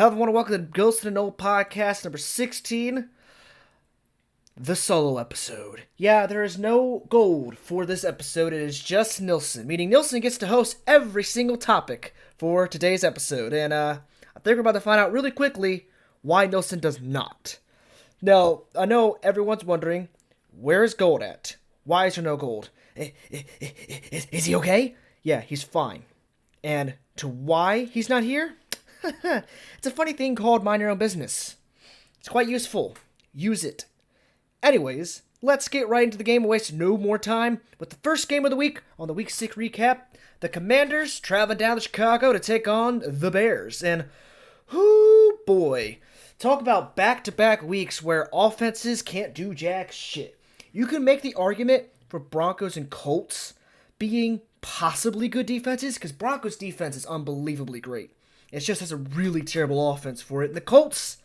Hello, everyone. Welcome to Gilsson and Nold podcast number 16, the solo episode. Yeah, there is no gold for this episode. It is just Nilsson, meaning Nilsson gets to host every single topic for today's episode. And I think we're about to find out really quickly why Nilsson does not. Now, I know everyone's wondering, where is gold at? Why is there no gold? Is he okay? Yeah, he's fine. And to why he's not here? It's a funny thing called mind your own business. It's quite useful. Use it. Anyways, let's get right into the game and waste no more time with the first game of the week on the Week 6 recap. The Commanders traveling down to Chicago to take on the Bears. And, whoo boy, talk about back-to-back weeks where offenses can't do jack shit. You can make the argument for Broncos and Colts being possibly good defenses, because Broncos' defense is unbelievably great. It just has a really terrible offense for it. And the Colts,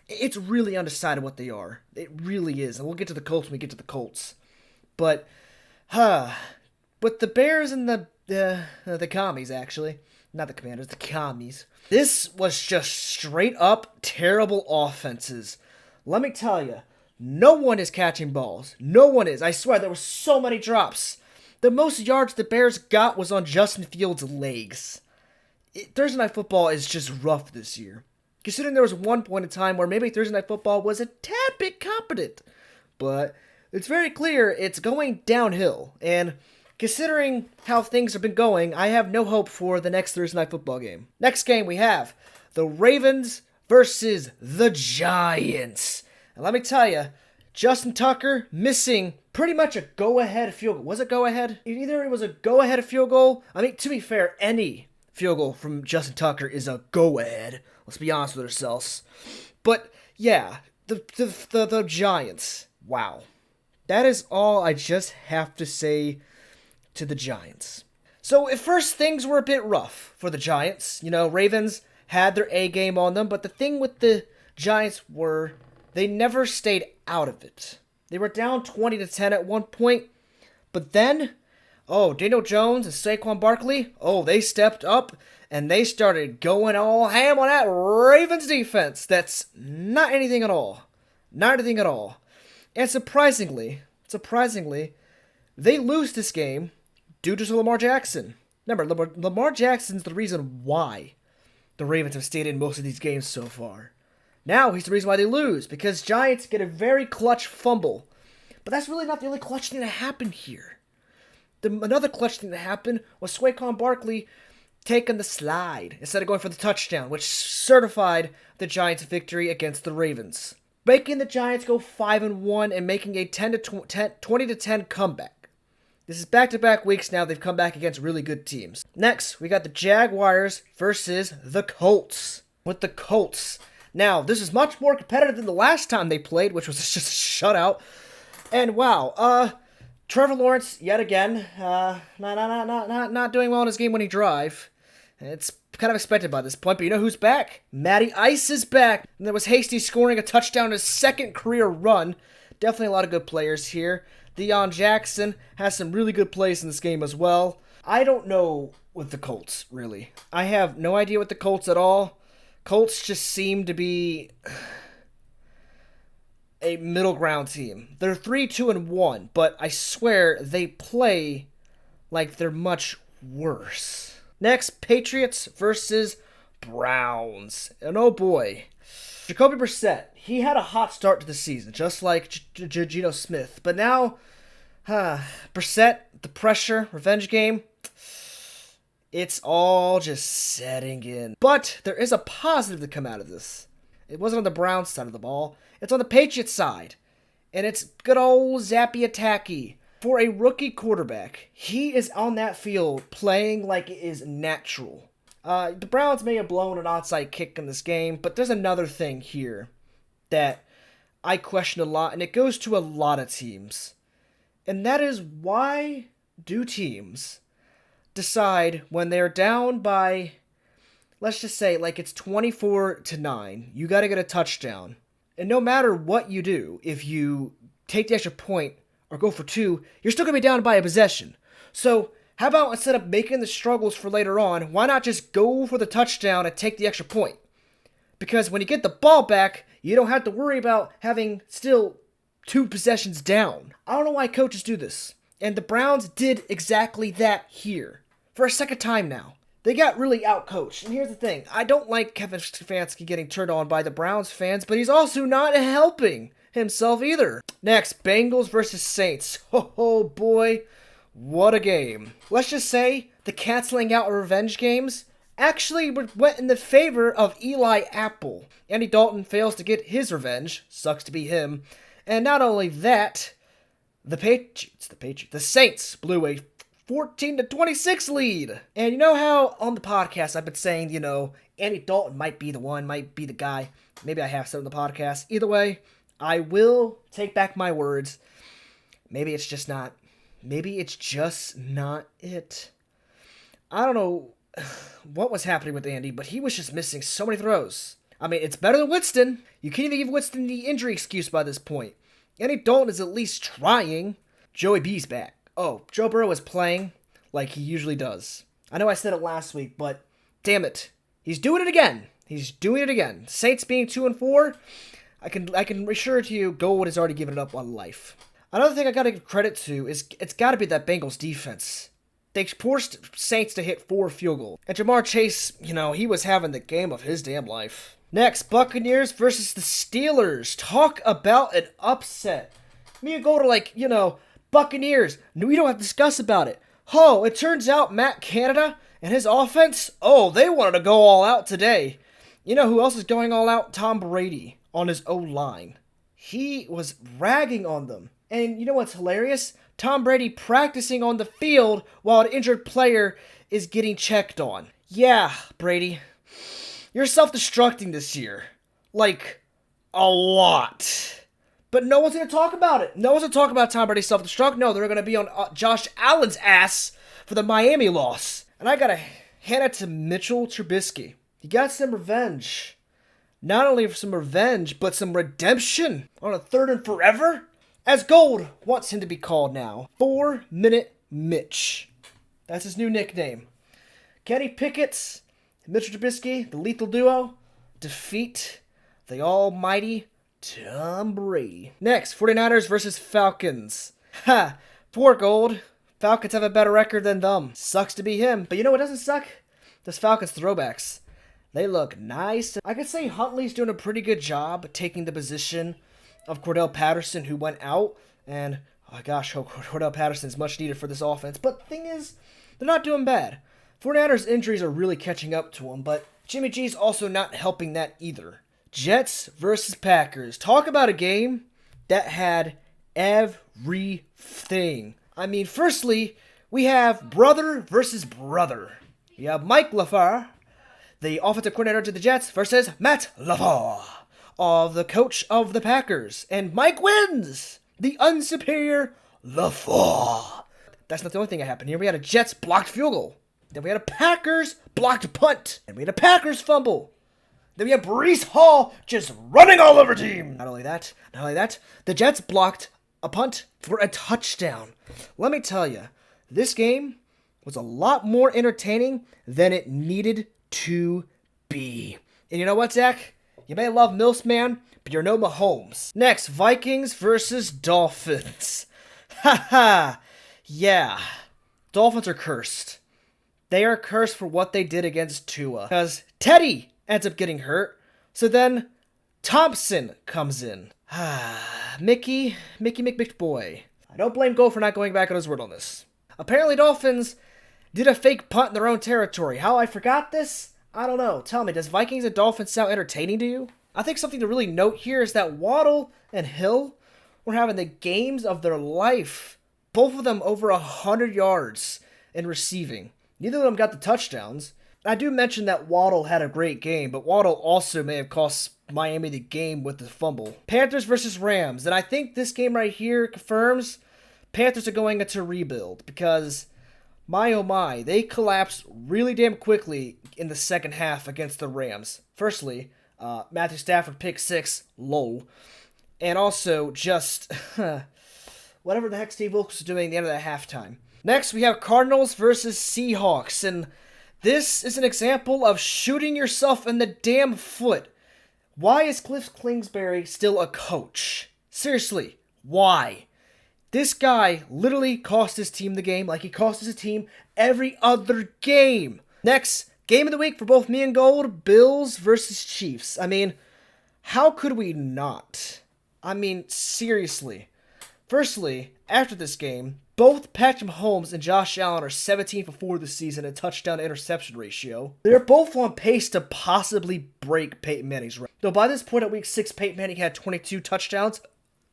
it's really undecided what they are. It really is. And we'll get to the Colts when we get to the Colts. But the Bears and the Commies, actually. Not the Commanders, the Commies. This was just straight up terrible offenses. Let me tell you, no one is catching balls. No one is. I swear, there were so many drops. The most yards the Bears got was on Justin Fields' legs. Thursday Night Football is just rough this year. Considering there was one point in time where maybe Thursday Night Football was a tad bit competent. But it's very clear it's going downhill. And considering how things have been going, I have no hope for the next Thursday Night Football game. Next game we have the Ravens versus the Giants. And let me tell you, Justin Tucker missing pretty much a go-ahead field goal. Was it go-ahead? Either it was a go-ahead field goal. I mean, to be fair, any field goal from Justin Tucker is a go-ahead. Let's be honest with ourselves. But, yeah, the Giants. Wow. That is all I just have to say to the Giants. So, at first, things were a bit rough for the Giants. You know, Ravens had their A game on them, but the thing with the Giants were they never stayed out of it. They were down 20-10 at one point, but then Daniel Jones and Saquon Barkley, they stepped up and they started going all ham on that Ravens defense. That's not anything at all. Not anything at all. And surprisingly, they lose this game due to Lamar Jackson. Remember, Lamar Jackson's the reason why the Ravens have stayed in most of these games so far. Now he's the reason why they lose, because Giants get a very clutch fumble. But that's really not the only clutch thing that happened here. Another clutch thing that happened was Saquon Barkley taking the slide instead of going for the touchdown, which certified the Giants' victory against the Ravens, making the Giants go 5-1 and making a 20-10 comeback. This is back-to-back weeks now they've come back against really good teams. Next, we got the Jaguars versus the Colts. With the Colts, now this is much more competitive than the last time they played, which was just a shutout. And wow, Trevor Lawrence, yet again, not doing well in his game-winning drive. It's kind of expected by this point, but you know who's back? Matty Ice is back. And there was Hasty scoring a touchdown in his second career run. Definitely a lot of good players here. Deion Jackson has some really good plays in this game as well. I don't know with the Colts, really. I have no idea with the Colts at all. Colts just seem to be a middle ground team. They're 3-2-1, but I swear they play like they're much worse. Next, Patriots versus Browns. And oh boy, Jacoby Brissett, he had a hot start to the season, just like Geno Smith. But now, Brissett, the pressure, revenge game, it's all just setting in. But there is a positive to come out of this. It wasn't on the Browns side of the ball. It's on the Patriots side. And it's good old Zappy Attacky. For a rookie quarterback, he is on that field playing like it is natural. The Browns may have blown an onside kick in this game, but there's another thing here that I question a lot, and it goes to a lot of teams. And that is, why do teams decide when they're down by, let's just say, like it's 24-9, you got to get a touchdown. And no matter what you do, if you take the extra point or go for two, you're still going to be down by a possession. So how about instead of making the struggles for later on, why not just go for the touchdown and take the extra point? because when you get the ball back, you don't have to worry about having still 2 possessions down. I don't know why coaches do this. And the Browns did exactly that here. For a second time now. They got really outcoached. And here's the thing. I don't like Kevin Stefanski getting turned on by the Browns fans, but he's also not helping himself either. Next, Bengals versus Saints. Oh boy, what a game. Let's just say the canceling out of revenge games actually went in the favor of Eli Apple. Andy Dalton fails to get his revenge. Sucks to be him. And not only that, the Saints blew a 14-26 lead. And you know how on the podcast I've been saying, Andy Dalton might be the one, might be the guy. Maybe I have said on the podcast. Either way, I will take back my words. Maybe it's just not it. I don't know what was happening with Andy, but he was just missing so many throws. I mean, it's better than Winston. You can't even give Winston the injury excuse by this point. Andy Dalton is at least trying. Joey B's back. Oh, Joe Burrow is playing like he usually does. I know I said it last week, but damn it. He's doing it again. Saints being 2-4, I can assure to you, Gold has already given it up on life. Another thing I gotta give credit to is it's gotta be that Bengals defense. They forced Saints to hit 4 field goals. And Jamar Chase, he was having the game of his damn life. Next, Buccaneers versus the Steelers. Talk about an upset. Me and Gold are Buccaneers. We don't have to discuss about it. Oh, it turns out Matt Canada and his offense, they wanted to go all out today. You know who else is going all out? Tom Brady on his O-line. He was ragging on them. And you know what's hilarious? Tom Brady practicing on the field while an injured player is getting checked on. Yeah, Brady. You're self-destructing this year. A lot. But no one's going to talk about it. No one's going to talk about Tom Brady's self-destruct. No, they're going to be on Josh Allen's ass for the Miami loss. And I got to hand it to Mitchell Trubisky. He got some revenge. Not only some revenge, but some redemption on a 3rd and forever. As Gold wants him to be called now. 4-Minute Mitch. That's his new nickname. Kenny Pickett's Mitchell Trubisky, the lethal duo, defeat the almighty Tom Brady. Next, 49ers versus Falcons. Ha! Poor Gold. Falcons have a better record than them. Sucks to be him. But you know what doesn't suck? Those Falcons throwbacks. They look nice. I could say Huntley's doing a pretty good job taking the position of Cordell Patterson, who went out. And, oh my gosh, Cordell Patterson's much needed for this offense. But the thing is, they're not doing bad. 49ers injuries are really catching up to them, but Jimmy G's also not helping that either. Jets versus Packers. Talk about a game that had everything. I mean, firstly, we have brother versus brother. You have Mike LaFleur, the offensive coordinator to the Jets, versus Matt LaFleur, the coach of the Packers. And Mike wins! The unsuperior LaFleur. That's not the only thing that happened here. We had a Jets blocked field goal. Then we had a Packers blocked punt. And we had a Packers fumble. Then we had Breece Hall just running all over team. Not only that, the Jets blocked a punt for a touchdown. Let me tell you, this game was a lot more entertaining than it needed to be. And you know what, Zach? You may love Mills, man, but you're no Mahomes. Next, Vikings versus Dolphins. Ha. Yeah. Dolphins are cursed. They are cursed for what they did against Tua. Because Teddy ends up getting hurt. So then Thompson comes in. Mickey McBoy. I don't blame Go for not going back on his word on this. Apparently Dolphins did a fake punt in their own territory. How I forgot this? I don't know. Tell me, does Vikings and Dolphins sound entertaining to you? I think something to really note here is that Waddle and Hill were having the games of their life. Both of them over 100 yards in receiving. Neither of them got the touchdowns. I do mention that Waddle had a great game, but Waddle also may have cost Miami the game with the fumble. Panthers versus Rams. And I think this game right here confirms Panthers are going into rebuild because, my oh my, they collapsed really damn quickly in the second half against the Rams. Firstly, Matthew Stafford pick 6, lol. And also just whatever the heck Steve Wilkes was doing at the end of that halftime. Next, we have Cardinals versus Seahawks, and this is an example of shooting yourself in the damn foot. Why is Cliff Kingsbury still a coach? Seriously, why? This guy literally cost his team the game like he cost his team every other game. Next, game of the week for both me and Gold, Bills versus Chiefs. I mean, how could we not? I mean, seriously. Firstly, after this game, both Patrick Mahomes and Josh Allen are 17 for 4 this season in touchdown to interception ratio. They're both on pace to possibly break Peyton Manning's record. Though by this point at week 6, Peyton Manning had 22 touchdowns.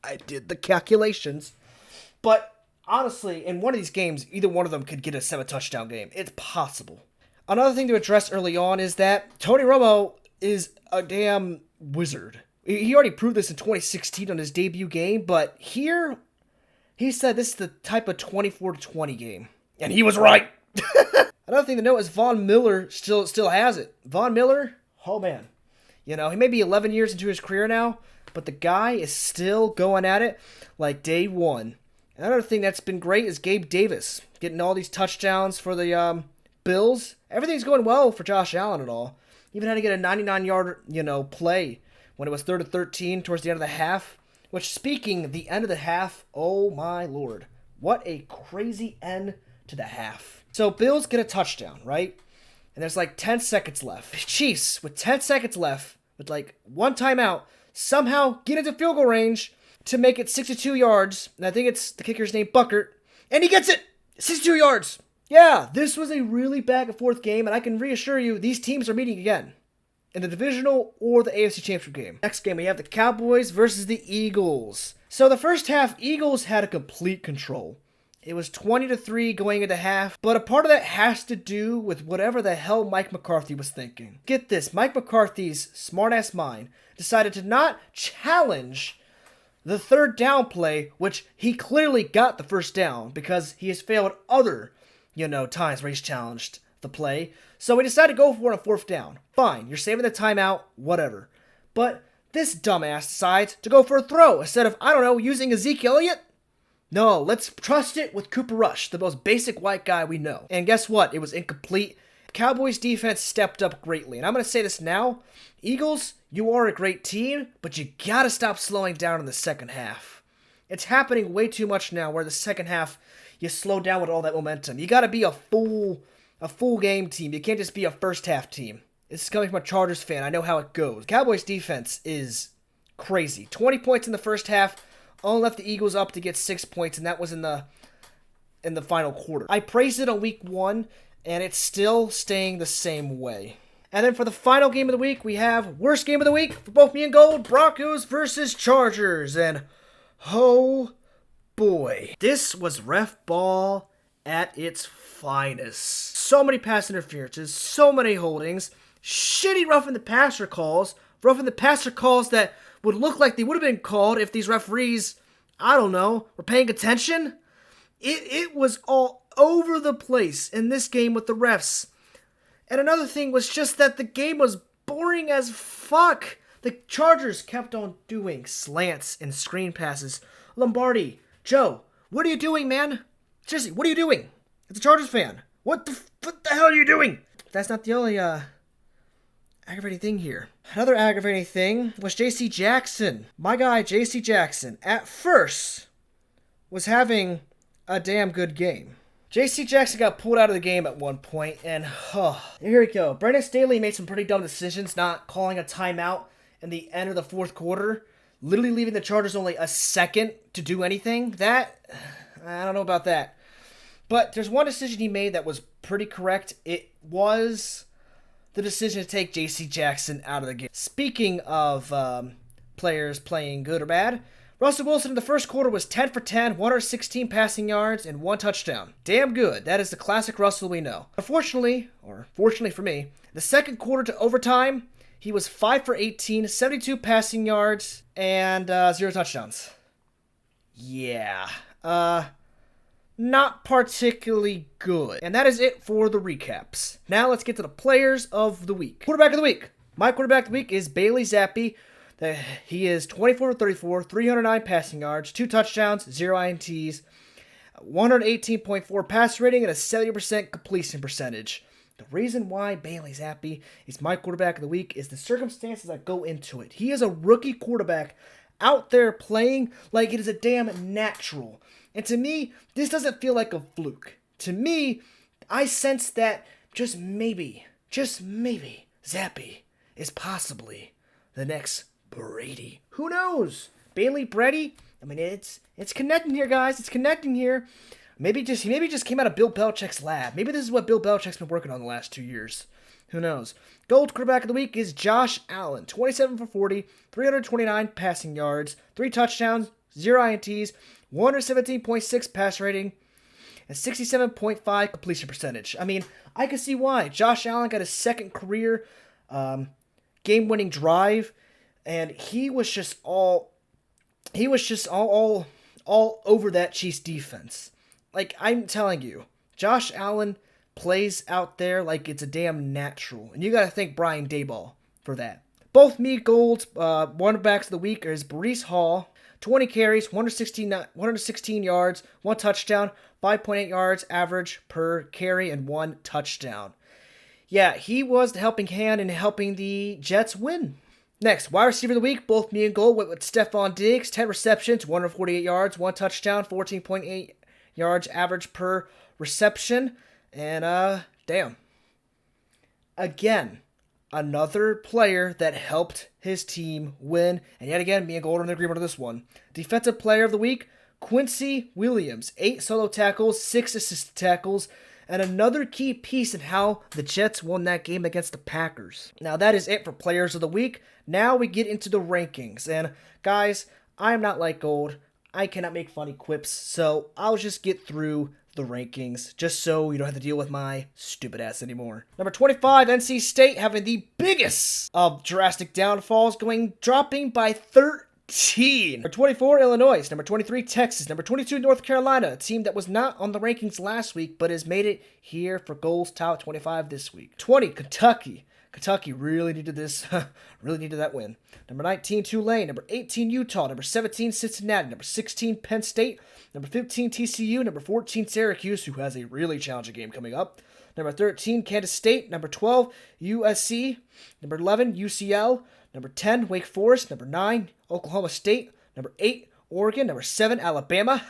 I did the calculations. But honestly, in one of these games, either one of them could get a 7-touchdown game. It's possible. Another thing to address early on is that Tony Romo is a damn wizard. He already proved this in 2016 on his debut game, but here, he said this is the type of 24-20 game. And he was right! Another thing to note is Von Miller still has it. Von Miller, oh man. You know, he may be 11 years into his career now, but the guy is still going at it like day one. Another thing that's been great is Gabe Davis getting all these touchdowns for the Bills. Everything's going well for Josh Allen and all. Even had to get a 99-yard, play when it was 3rd and 13 towards the end of the half. Which, speaking of the end of the half, oh my lord. What a crazy end to the half. So, Bills get a touchdown, right? And there's like 10 seconds left. Chiefs, with 10 seconds left, with like one timeout, somehow get into field goal range to make it 62 yards. And I think it's the kicker's name, Buckert. And he gets it! 62 yards! Yeah, this was a really back and forth game, and I can reassure you, these teams are meeting again. In the divisional or the AFC Championship game. Next game, we have the Cowboys versus the Eagles. So the first half, Eagles had a complete control. It was 20-3 going into half, but a part of that has to do with whatever the hell Mike McCarthy was thinking. Get this, Mike McCarthy's smart-ass mind decided to not challenge the third down play, which he clearly got the first down because he has failed other, times where he's challenged the play. So we decided to go for it on 4th down. Fine, you're saving the timeout, whatever. But this dumbass decides to go for a throw instead of, using Ezekiel Elliott. No, let's trust it with Cooper Rush, the most basic white guy we know. And guess what? It was incomplete. Cowboys defense stepped up greatly. And I'm going to say this now. Eagles, you are a great team, but you got to stop slowing down in the second half. It's happening way too much now where the second half, you slow down with all that momentum. You got to be a full game team. You can't just be a first half team. This is coming from a Chargers fan. I know how it goes. Cowboys defense is crazy. 20 points in the first half. Only left the Eagles up to get 6 points, and that was in the final quarter. I praised it on week 1, and it's still staying the same way. And then for the final game of the week, we have worst game of the week for both me and Gold, Broncos versus Chargers. And oh boy, this was ref ball at its finest. So many pass interferences, so many holdings, shitty roughing the passer calls that would look like they would have been called if these referees, were paying attention. It was all over the place in this game with the refs. And another thing was just that the game was boring as fuck. The Chargers kept on doing slants and screen passes. Lombardi, Joe, what are you doing, man? Seriously, what are you doing? It's a Chargers fan. What the hell are you doing? That's not the only aggravating thing here. Another aggravating thing was J.C. Jackson. My guy, J.C. Jackson, at first was having a damn good game. J.C. Jackson got pulled out of the game at one point, and here we go. Brandon Staley made some pretty dumb decisions, not calling a timeout in the end of the fourth quarter, literally leaving the Chargers only a second to do anything. That, I don't know about that. But there's one decision he made that was pretty correct. It was the decision to take J.C. Jackson out of the game. Speaking of players playing good or bad, Russell Wilson in the first quarter was 10 for 10, 116 passing yards, and 1 touchdown. Damn good. That is the classic Russell we know. Unfortunately, or fortunately for me, the second quarter to overtime, he was 5 for 18, 72 passing yards, and 0 touchdowns. Yeah. Not particularly good. And that is it for the recaps. Now let's get to the players of the week. Quarterback of the week. My quarterback of the week is Bailey Zappi. He is 24 for 34, 309 passing yards, 2 touchdowns, 0 INTs, 118.4 pass rating, and a 70% completion percentage. The reason why Bailey's happy is my quarterback of the week is the circumstances that go into it. He is a rookie quarterback out there playing like it is a damn natural. And to me, this doesn't feel like a fluke. To me, I sense that just maybe, Zappy is possibly the next Brady. Who knows? Bailey Brady? I mean, it's connecting here, guys. It's connecting here. Maybe he just came out of Bill Belichick's lab. Maybe this is what Bill Belichick's been working on the last 2 years. Who knows? Gold quarterback of the week is Josh Allen. 27 for 40, 329 passing yards, 3 touchdowns, 0 INTs, 117.6 pass rating, and 67.5 completion percentage. I mean, I can see why. Josh Allen got his second career game-winning drive, and he was just all over that Chiefs defense. Like, I'm telling you, Josh Allen plays out there like it's a damn natural. And you got to thank Brian Daboll for that. Both me Gold's running-backs of the week is Breece Hall, 20 carries, 116 yards, 1 touchdown, 5.8 yards average per carry, and 1 touchdown. Yeah, he was the helping hand in helping the Jets win. Next, wide receiver of the week, both me and Gold went with Stephon Diggs, 10 receptions, 148 yards, 1 touchdown, 14.8 yards average per reception. And, damn. Again, another player that helped his team win. And yet again, me and Gold are in agreement on this one. Defensive player of the week, Quincy Williams, 8 solo tackles, 6 assisted tackles, and another key piece in how the Jets won that game against the Packers. Now, that is it for players of the week. Now we get into the rankings. And, guys, I am not like Gold. I cannot make funny quips, so I'll just get through the rankings, just so you don't have to deal with my stupid ass anymore. Number 25, NC State, having the biggest of drastic downfalls, dropping by 13. Number 24, Illinois. Number 23, Texas. Number 22, North Carolina, a team that was not on the rankings last week, but has made it here for Gold's top 25 this week. 20, Kentucky. Kentucky really needed this, really needed that win. Number 19, Tulane. Number 18, Utah. Number 17, Cincinnati. Number 16, Penn State. Number 15, TCU. Number 14, Syracuse, who has a really challenging game coming up. Number 13, Kansas State. Number 12, USC. Number 11, UCL. Number 10, Wake Forest. Number 9, Oklahoma State. Number 8, Oregon. Number 7, Alabama.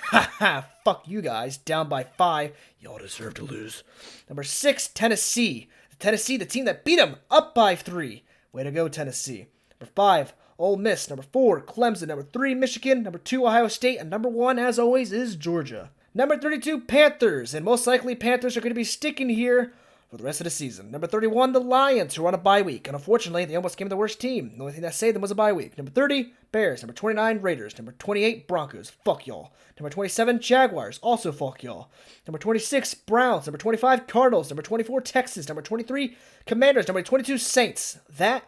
Fuck you guys. Down by 5. Y'all deserve to lose. Number 6, Tennessee. Tennessee, the team that beat them, up by 3. Way to go, Tennessee. Number 5, Ole Miss. Number 4, Clemson. Number 3, Michigan. Number 2, Ohio State. And number 1, as always, is Georgia. Number 32, Panthers. And most likely, Panthers are going to be sticking here for the rest of the season. Number 31, the Lions, who are on a bye week. And unfortunately, they almost came the worst team. The only thing that saved them was a bye week. Number 30, Bears. Number 29, Raiders. Number 28, Broncos. Fuck y'all. Number 27, Jaguars. Also fuck y'all. Number 26, Browns. Number 25, Cardinals. Number 24, Texans. Number 23, Commanders. Number 22, Saints. That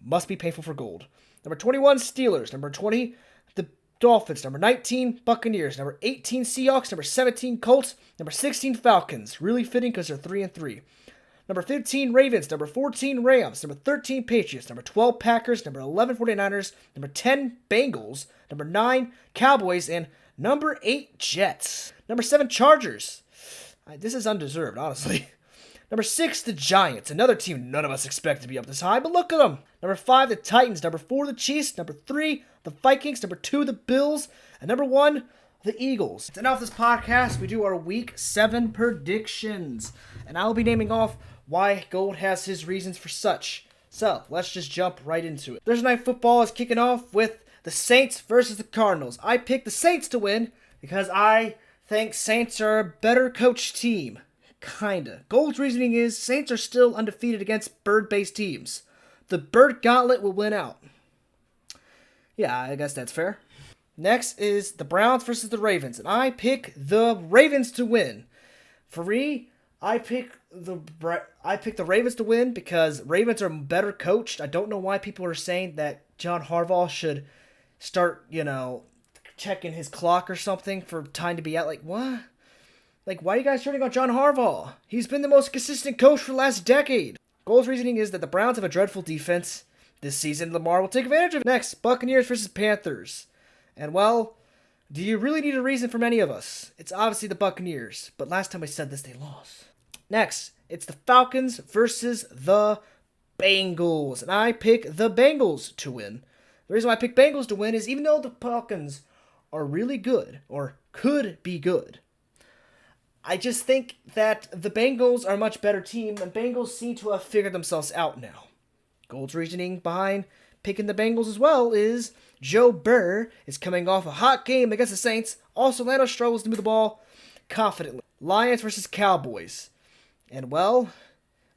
must be painful for Gold. Number 21, Steelers. Number 20, the Dolphins. Number 19, Buccaneers. Number 18, Seahawks. Number 17, Colts. Number 16, Falcons. Really fitting because they're 3-3. Number 15, Ravens. Number 14, Rams. Number 13, Patriots. Number 12, Packers. Number 11, 49ers. Number 10, Bengals. Number 9, Cowboys. And number 8, Jets. Number 7, Chargers. This is undeserved, honestly. Number 6, the Giants. Another team none of us expect to be up this high, but look at them. Number 5, the Titans. Number 4, the Chiefs. Number 3, the Vikings. Number 2, the Bills. And number 1, the Eagles. To end off this podcast, we do our Week 7 predictions. And I'll be naming off why Gold has his reasons for such. So, let's just jump right into it. Thursday Night Football is kicking off with the Saints versus the Cardinals. I picked the Saints to win because I think Saints are a better coached team. Kinda. Gold's reasoning is Saints are still undefeated against bird-based teams. The Bird Gauntlet will win out. Yeah, I guess that's fair. Next is the Browns versus the Ravens, and I pick the Ravens to win. For me, I pick the Ravens to win because Ravens are better coached. I don't know why people are saying that John Harbaugh should start, checking his clock or something for time to be out. Like, what? Like, why are you guys turning on John Harbaugh? He's been the most consistent coach for the last decade. Gold's reasoning is that the Browns have a dreadful defense this season. Lamar will take advantage of it. Next, Buccaneers versus Panthers. And, well, do you really need a reason from any of us? It's obviously the Buccaneers, but last time I said this, they lost. Next, It's the Falcons versus the Bengals. And I pick the Bengals to win. The reason why I pick Bengals to win is even though the Falcons are really good, or could be good, I just think that the Bengals are a much better team, and Bengals seem to have figured themselves out now. Gold's reasoning behind picking the Bengals as well is Joe Burrow is coming off a hot game against the Saints. Also, Lando struggles to move the ball confidently. Lions versus Cowboys. And, well,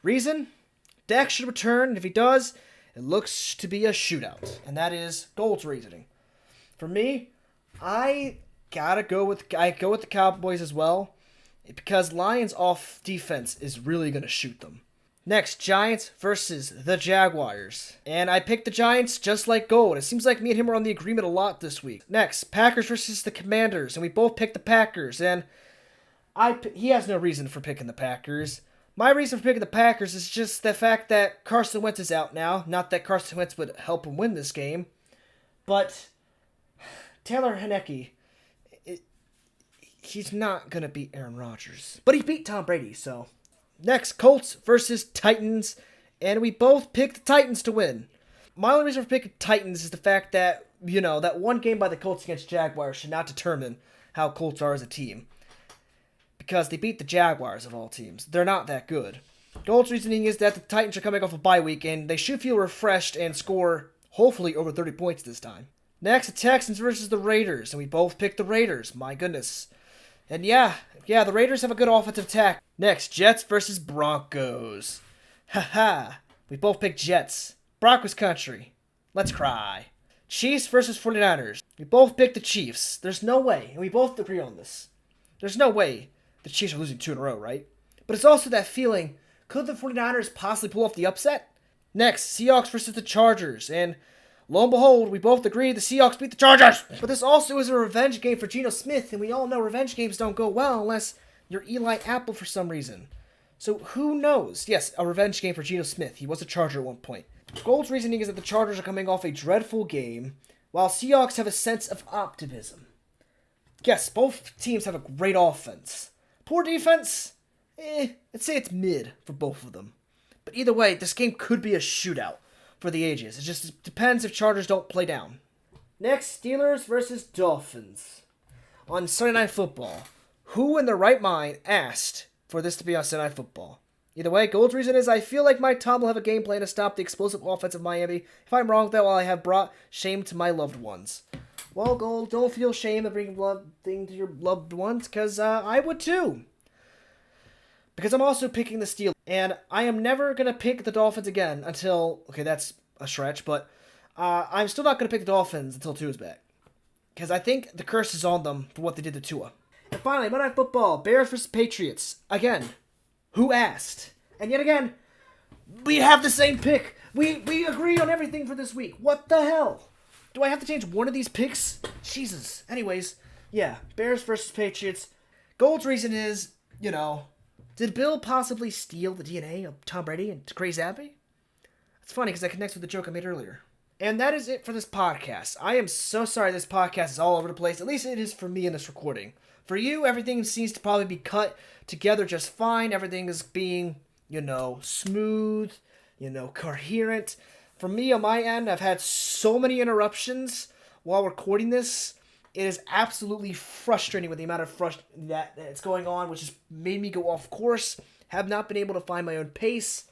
reason? Dak should return, and if he does, it looks to be a shootout. And that is Gold's reasoning. For me, I go with the Cowboys as well, because Lions off defense is really going to shoot them. Next, Giants versus the Jaguars. And I picked the Giants just like Gold. It seems like me and him are on the agreement a lot this week. Next, Packers versus the Commanders. And we both picked the Packers. And he has no reason for picking the Packers. My reason for picking the Packers is just the fact that Carson Wentz is out now. Not that Carson Wentz would help him win this game. But Taylor Heinicke, he's not going to beat Aaron Rodgers. But he beat Tom Brady, so... Next, Colts versus Titans, and we both picked the Titans to win. My only reason for picking Titans is the fact that, that one game by the Colts against Jaguars should not determine how Colts are as a team. Because they beat the Jaguars of all teams. They're not that good. Gold's reasoning is that the Titans are coming off a bye week, and they should feel refreshed and score, hopefully, over 30 points this time. Next, the Texans versus the Raiders, and we both picked the Raiders. My goodness. And yeah, the Raiders have a good offensive attack. Next, Jets versus Broncos. Haha, we both picked Jets. Broncos country. Let's cry. Chiefs versus 49ers. We both picked the Chiefs. There's no way, and we both agree on this. There's no way the Chiefs are losing 2 in a row, right? But it's also that feeling, could the 49ers possibly pull off the upset? Next, Seahawks versus the Chargers. And lo and behold, we both agree the Seahawks beat the Chargers. But this also is a revenge game for Geno Smith, and we all know revenge games don't go well unless you're Eli Apple for some reason. So who knows? Yes, a revenge game for Geno Smith. He was a Charger at one point. Gold's reasoning is that the Chargers are coming off a dreadful game, while Seahawks have a sense of optimism. Yes, both teams have a great offense. Poor defense? I'd say it's mid for both of them. But either way, this game could be a shootout for the ages. It just depends if Chargers don't play down. Next, Steelers versus Dolphins. On Sunday Night Football. Who in their right mind asked for this to be on Sunday Night Football? Either way, Gold's reason is I feel like Mike Tom will have a game plan to stop the explosive offense of Miami. If I'm wrong, though, I have brought shame to my loved ones. Well, Gold, don't feel shame of bringing thing to your loved ones, because I would too. Because I'm also picking the Steelers. And I am never going to pick the Dolphins again until... Okay, that's a stretch, but I'm still not going to pick the Dolphins until Tua's back. Because I think the curse is on them for what they did to Tua. And finally, Monday Night Football, Bears versus Patriots. Again, who asked? And yet again, we have the same pick. We agree on everything for this week. What the hell? Do I have to change one of these picks? Jesus. Anyways, yeah, Bears versus Patriots. Gold's reason is, did Bill possibly steal the DNA of Tom Brady and Crazy Happy? It's funny because that connects with the joke I made earlier. And that is it for this podcast. I am so sorry this podcast is all over the place. At least it is for me in this recording. For you, everything seems to probably be cut together just fine. Everything is being, smooth, coherent. For me, on my end, I've had so many interruptions while recording this. It is absolutely frustrating with the amount of that's going on, which has made me go off course. Have not been able to find my own pace.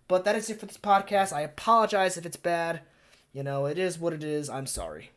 But that is it for this podcast. I apologize if it's bad. It is what it is. I'm sorry.